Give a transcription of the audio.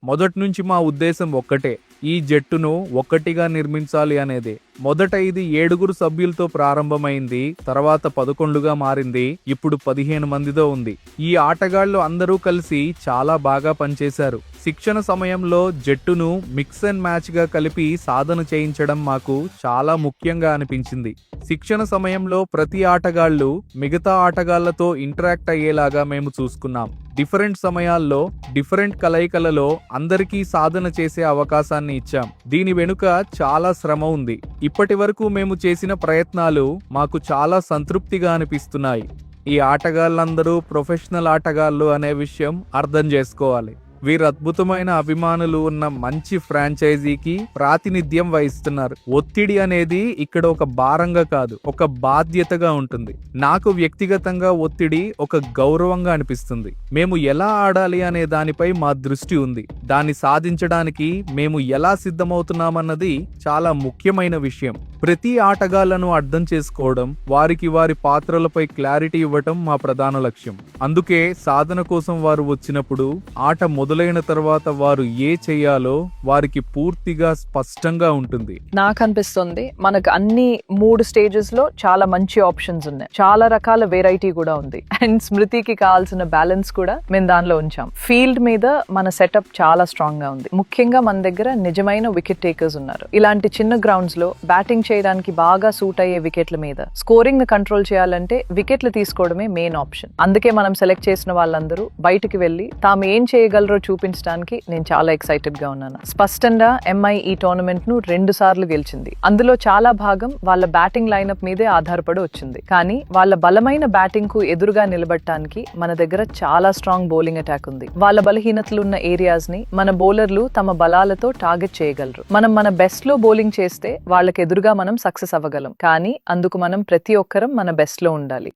మొదటి నుంచి మా ఉద్దేశం ఒక్కటే, ఈ జట్టును ఒక్కటిగా నిర్మించాలి అనేదే. మొదట ఇది 7 సభ్యులతో ప్రారంభమైంది, తర్వాత 11గా మారింది, ఇప్పుడు 15 మందితో ఉంది. ఈ ఆటగాళ్లు అందరూ కలిసి చాలా బాగా పనిచేశారు. శిక్షణ సమయంలో జట్టును మిక్స్ అండ్ మ్యాచ్ గా కలిపి సాధన చేయించడం మాకు చాలా ముఖ్యంగా అనిపించింది. శిక్షణ సమయంలో ప్రతి ఆటగాళ్లు మిగతా ఆటగాళ్లతో ఇంటరాక్ట్ అయ్యేలాగా మేము చూసుకున్నాం. డిఫరెంట్ సమయాల్లో డిఫరెంట్ కలయికలలో అందరికీ సాధన చేసే అవకాశాన్ని ఇచ్చాం. దీని వెనుక చాలా శ్రమ ఉంది. ఇప్పటి వరకు మేము చేసిన ప్రయత్నాలు మాకు చాలా సంతృప్తిగా అనిపిస్తున్నాయి. ఈ ఆటగాళ్ళందరూ ప్రొఫెషనల్ ఆటగాళ్ళు అనే విషయం అర్థం చేసుకోవాలి. వీరు అద్భుతమైన అభిమానులు ఉన్న మంచి ఫ్రాంచైజీకి ప్రాతినిధ్యం వహిస్తున్నారు. ఒత్తిడి అనేది ఇక్కడ ఒక భారంగా కాదు, ఒక బాధ్యతగా ఉంటుంది. నాకు వ్యక్తిగతంగా ఒత్తిడి ఒక గౌరవంగా అనిపిస్తుంది. మేము ఎలా ఆడాలి అనే దానిపై మా దృష్టి ఉంది. దాన్ని సాధించడానికి మేము ఎలా సిద్ధమవుతున్నామన్నది చాలా ముఖ్యమైన విషయం. ప్రతి ఆటగాళ్లను అర్థం చేసుకోవడం, వారికి వారి పాత్రలపై క్లారిటీ ఇవ్వటం మా ప్రధాన లక్ష్యం. అందుకే సాధన కోసం వారు వచ్చినప్పుడు ఆట మొదలైన తర్వాత వారు ఏ చేయాలో వారికి పూర్తిగా స్పష్టంగా ఉంటుంది. నాకు అనిపిస్తుంది మనకు అన్ని 3 స్టేజెస్ లో చాలా మంచి ఆప్షన్స్ ఉన్నాయి. చాలా రకాల వెరైటీ కూడా ఉంది. అండ్ స్మృతికి కావాల్సిన బ్యాలెన్స్ కూడా మేము దానిలో ఉంచాం. ఫీల్డ్ మీద మన సెటప్ చాలా స్ట్రాంగ్ గా ఉంది. ముఖ్యంగా మన దగ్గర నిజమైన వికెట్ టేకర్స్ ఉన్నారు. ఇలాంటి చిన్న గ్రౌండ్స్ లో బ్యాటింగ్ చేయడానికి బాగా సూట్ అయ్యే వికెట్ల మీద స్కోరింగ్ ని కంట్రోల్ చేయాలంటే వికెట్లు తీసుకోవడమే మెయిన్ ఆప్షన్. అందుకే మనం సెలెక్ట్ చేసిన వాళ్ళందరూ బయటికి వెళ్లి తాము ఏం చేయగలరో చూపించడానికి నేను చాలా ఎక్సైటెడ్ గా ఉన్నాను. స్పష్టంగా ఎంఐ ఈ టోర్నమెంట్ ను 2 సార్లు గెలిచింది. అందులో చాలా భాగం వాళ్ళ బ్యాటింగ్ లైనప్ మీదే ఆధారపడి వచ్చింది. కానీ వాళ్ళ బలమైన బ్యాటింగ్ కు ఎదురుగా నిలబడటానికి మన దగ్గర చాలా స్ట్రాంగ్ బౌలింగ్ అటాక్ ఉంది. వాళ్ళ బలహీనతలు ఉన్న ఏరియాస్ ని మన బౌలర్లు తమ బలాలతో టార్గెట్ చేయగలరు. మనం మన బెస్ట్ లో బౌలింగ్ చేస్తే వాళ్ళకి ఎదురుగా మనం సక్సెస్ అవ్వగలం. కానీ అందుకు మనం ప్రతి ఒక్కరం మన బెస్ట్ లో ఉండాలి.